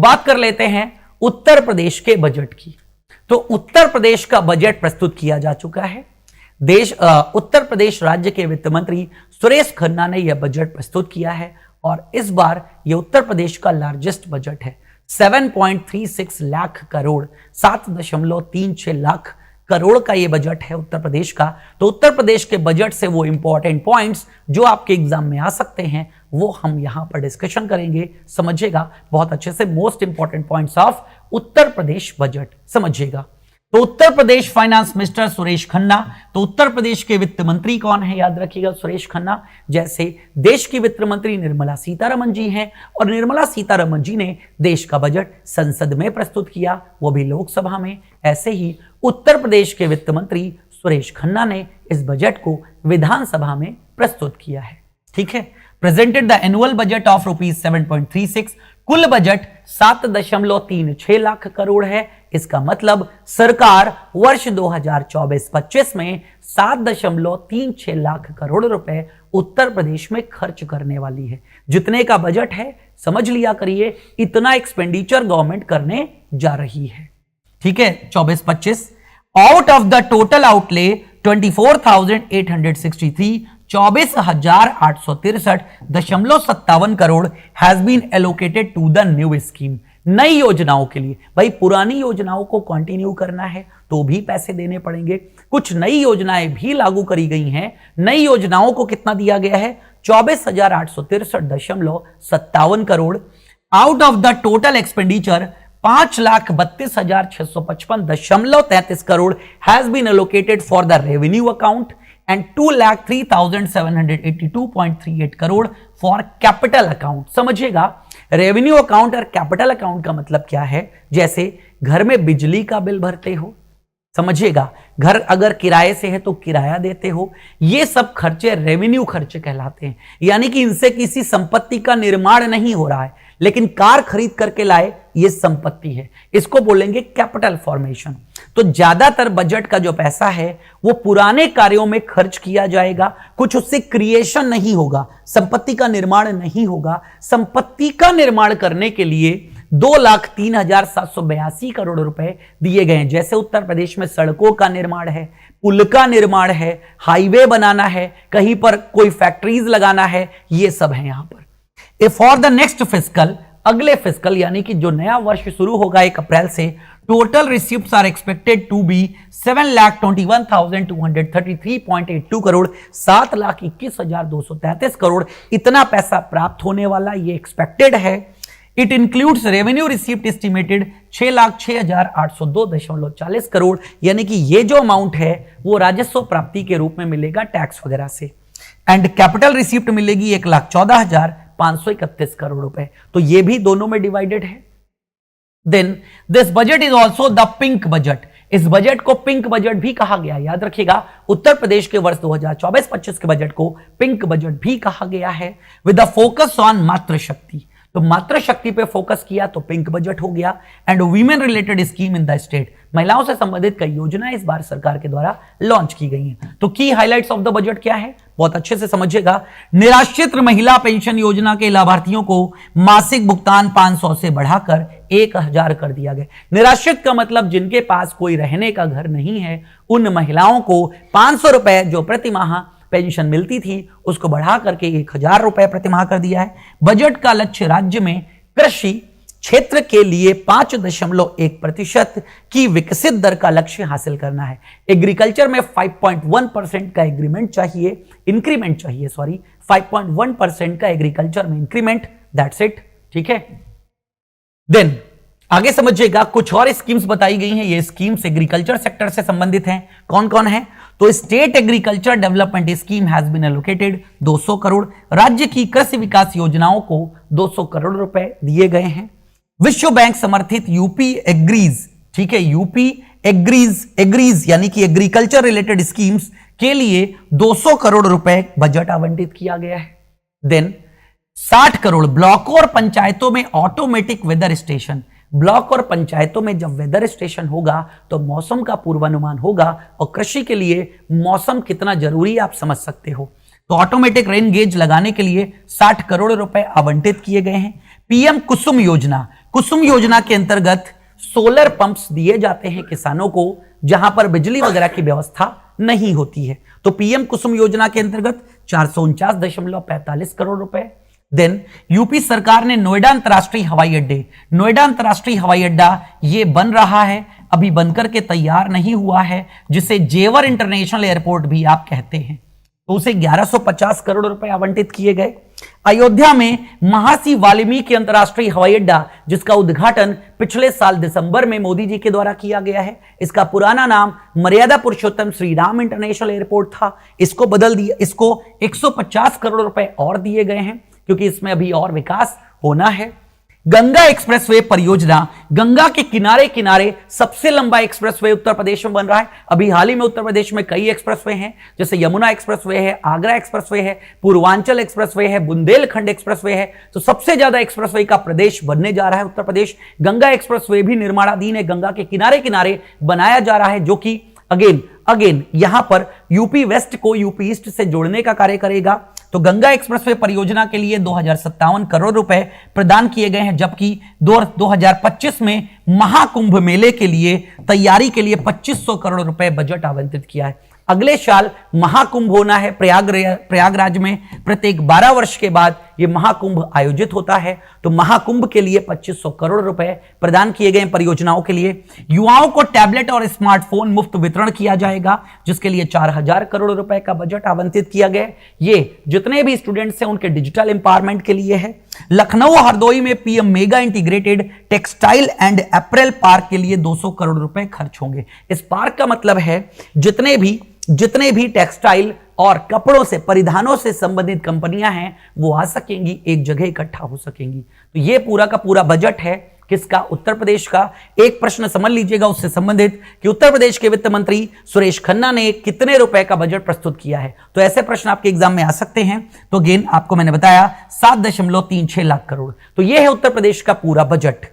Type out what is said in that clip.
बात कर लेते हैं उत्तर प्रदेश के बजट की। तो उत्तर प्रदेश का बजट प्रस्तुत किया जा चुका है। उत्तर प्रदेश राज्य के वित्त मंत्री सुरेश खन्ना ने यह बजट प्रस्तुत किया है और इस बार यह उत्तर प्रदेश का लार्जेस्ट बजट है। 7.36 लाख करोड़, 7.36 लाख करोड़ का यह बजट है उत्तर प्रदेश का। तो उत्तर प्रदेश के बजट से वो इंपॉर्टेंट पॉइंट्स जो आपके एग्जाम में आ सकते हैं वो हम यहां पर डिस्कशन करेंगे। समझिएगा बहुत अच्छे से, most important points of Uttar Pradesh budget समझिएगा। तो उत्तर प्रदेश फाइनेंस मिनिस्टर सुरेश खन्ना। तो उत्तर प्रदेश के वित्त मंत्री कौन है, याद रखिएगा सुरेश खन्ना। जैसे देश की वित्त मंत्री निर्मला सीतारमण जी हैं और निर्मला सीतारमण जी ने देश का बजट संसद में प्रस्तुत किया, वो भी लोकसभा में। ऐसे ही उत्तर प्रदेश के वित्त मंत्री सुरेश खन्ना ने इस बजट को विधानसभा में प्रस्तुत किया है। ठीक है, presented the annual budget of ₹7.36। कुल बजट 7.36 लाख करोड़ है। इसका मतलब सरकार वर्ष 2024-25 में 7.36 लाख करोड़ रुपए उत्तर प्रदेश में खर्च करने वाली है। जितने का बजट है समझ लिया करिए, इतना एक्सपेंडिचर गवर्नमेंट करने जा रही है। ठीक है, 24-25 out of the total outlay 24,863 24,863.57 crore has been allocated to the new scheme. नई योजनाओं के लिए, भाई पुरानी योजनाओं को कंटिन्यू करना है तो भी पैसे देने पड़ेंगे। कुछ नई योजनाएं भी लागू करी गई हैं। नई योजनाओं को कितना दिया गया है, 24,863.57 crore. Out of the total expenditure 5,32,655.33 crore has been allocated for the revenue account and 2,03,782.38 crore for capital account. समझिएगा, रेवेन्यू अकाउंट और कैपिटल अकाउंट का मतलब क्या है, जैसे घर में बिजली का बिल भरते हो, समझिएगा, घर अगर किराए से है तो किराया देते हो, ये सब खर्चे रेवेन्यू खर्चे कहलाते हैं। यानी कि इनसे किसी संपत्ति का निर्माण नहीं हो रहा है, लेकिन कार खरीद करके लाए, ये संपत्ति है, इसको बोलेंगे कैपिटल फॉर्मेशन। तो ज्यादातर बजट का जो पैसा है वो पुराने कार्यों में खर्च किया जाएगा, कुछ उससे क्रिएशन नहीं होगा, संपत्ति का निर्माण नहीं होगा। संपत्ति का निर्माण करने के लिए 2,03,782 करोड़ रुपए दिए गए हैं। जैसे उत्तर प्रदेश में सड़कों का निर्माण है, पुल का निर्माण है, हाईवे बनाना है, कहीं पर कोई फैक्ट्रीज लगाना है, ये सब है यहां पर। फॉर द नेक्स्ट फिस्कल, अगले फिस्कल यानी कि जो नया वर्ष शुरू होगा 1 अप्रैल से, total receipts are expected to be 7,21,233.82 crore, 7,21,233 crore, इतना पैसा प्राप्त होने वाला ये एक्सपेक्टेड है। It includes revenue receipt estimated 6,06,802.40 crore, यानी कि ये जो अमाउंट है वो राजस्व प्राप्ति के रूप में मिलेगा टैक्स वगैरह से। एंड कैपिटल रिसीप्ट मिलेगी 1,14,531 करोड़ रुपए। तो ये भी दोनों में डिवाइडेड है। Then this budget is also the pink budget. इस बजट को पिंक बजट भी कहा गया, याद रखिएगा, उत्तर प्रदेश के वर्ष 2024-25 के बजट को पिंक बजट भी कहा गया है। विद द फोकस ऑन मातृशक्ति, तो मातृशक्ति पे फोकस किया तो पिंक बजट हो गया। And women related scheme in the state, महिलाओं से संबंधित कई योजनाएं इस बार सरकार के द्वारा लॉन्च की गई हैं। तो की हाइलाइट्स ऑफ द बजट क्या है, बहुत अच्छे से समझिएगा। निराश्रित महिला पेंशन योजना के लाभार्थियों को मासिक भुगतान 500 से बढ़ाकर 1,000 कर दिया गया। निराश्रित का मतलब जिनके पास कोई रहने का घर नहीं है, उन महिलाओं को 500 रुपए जो प्रति माह पेंशन मिलती थी उसको बढ़ा करके 1,000 रुपए प्रतिमाह कर दिया है। बजट का लक्ष्य राज्य में कृषि क्षेत्र के लिए 5.1% की विकसित दर का लक्ष्य हासिल करना है। एग्रीकल्चर में 5.1% का इंक्रीमेंट चाहिए, 5.1% का एग्रीकल्चर में इंक्रीमेंट, दैट्स इट। ठीक है, देन आगे समझिएगा, कुछ और स्कीम्स बताई गई हैं। ये स्कीम्स एग्रीकल्चर सेक्टर से संबंधित हैं। कौन कौन है, तो state agriculture development scheme has been allocated 200 crore. राज्य की कृषि विकास योजनाओं को 200 करोड़ रुपए दिए गए हैं। विश्व बैंक समर्थित यूपी एग्रीज, ठीक है, यूपी एग्रीज यानी कि एग्रीकल्चर रिलेटेड स्कीम्स के लिए 200 करोड़ रुपए बजट आवंटित किया गया है। देन 60 करोड़ ब्लॉकों और पंचायतों में ऑटोमेटिक वेदर स्टेशन। ब्लॉक और पंचायतों में जब वेदर स्टेशन होगा तो मौसम का पूर्वानुमान होगा, और कृषि के लिए मौसम कितना जरूरी आप समझ सकते हो। तो ऑटोमेटिक रेन गेज लगाने के लिए 60 करोड़ रुपए आवंटित किए गए हैं। पीएम कुसुम योजना, कुसुम योजना के अंतर्गत सोलर पंप्स दिए जाते हैं किसानों को जहां पर बिजली वगैरह की व्यवस्था नहीं होती है। तो पीएम कुसुम योजना के अंतर्गत 449.45 करोड़ रुपए। देन यूपी सरकार ने नोएडा अंतरराष्ट्रीय हवाई अड्डा ये बन रहा है, अभी बनकर के तैयार नहीं हुआ है, जिसे जेवर इंटरनेशनल एयरपोर्ट भी आप कहते हैं। तो उसे 1150 करोड़ रुपए आवंटित किए गए। अयोध्या में महर्षि वाल्मीकि अंतरराष्ट्रीय हवाई अड्डा, जिसका उद्घाटन पिछले साल दिसंबर में मोदी जी के द्वारा किया गया है, इसका पुराना नाम मर्यादा पुरुषोत्तम श्री राम इंटरनेशनल एयरपोर्ट था, इसको बदल दिया, इसको 150 करोड़ रुपए और दिए गए हैं क्योंकि इसमें अभी और विकास होना है। गंगा एक्सप्रेसवे परियोजना, गंगा के किनारे किनारे सबसे लंबा एक्सप्रेसवे उत्तर प्रदेश में बन रहा है। अभी हाल ही में उत्तर प्रदेश में कई एक्सप्रेसवे हैं, जैसे यमुना एक्सप्रेसवे है, आगरा एक्सप्रेसवे है, पूर्वांचल एक्सप्रेसवे है, बुंदेलखंड एक्सप्रेसवे है। तो सबसे ज्यादा एक्सप्रेसवे का प्रदेश बनने जा रहा है उत्तर प्रदेश। गंगा एक्सप्रेसवे भी निर्माणाधीन है, गंगा के किनारे किनारे बनाया जा रहा है, जो कि अगेन यहां पर यूपी वेस्ट को यूपी ईस्ट से जोड़ने का कार्य करेगा। तो गंगा एक्सप्रेसवे परियोजना के लिए 2057 करोड़ रुपए प्रदान किए गए हैं, जबकि 2025 में महाकुंभ मेले के लिए तैयारी के लिए 2500 करोड़ रुपए बजट आवंटित किया है। अगले साल महाकुंभ होना है प्रयागराज में। प्रत्येक 12 वर्ष के बाद यह महाकुंभ आयोजित होता है। तो महाकुंभ के लिए 2500 करोड़ रुपए प्रदान किए गए परियोजनाओं के लिए। युवाओं को टैबलेट और स्मार्टफोन मुफ्त वितरण किया जाएगा, जिसके लिए 4000 करोड़ रुपए का बजट आवंटित किया गया। ये जितने भी स्टूडेंट्स हैं उनके डिजिटल एम्पावरमेंट के लिए है। लखनऊ हरदोई में PM mega integrated textile and April park के लिए 200 करोड़ रुपए खर्च होंगे। इस पार्क का मतलब है जितने भी टेक्सटाइल और कपड़ों से, परिधानों से संबंधित कंपनियां हैं, वो आ सकेंगी, एक जगह इकट्ठा हो सकेंगी। तो ये पूरा का पूरा बजट है किसका? उत्तर प्रदेश का। एक प्रश्न समझ लीजिएगा उससे संबंधित कि उत्तर प्रदेश के वित्त मंत्री सुरेश खन्ना ने कितने रुपए का बजट प्रस्तुत किया है। तो ऐसे प्रश्न आपके एग्जाम में आ सकते हैं। तो अगेन आपको मैंने बताया 7.36 लाख करोड़। तो यह है उत्तर प्रदेश का पूरा बजट।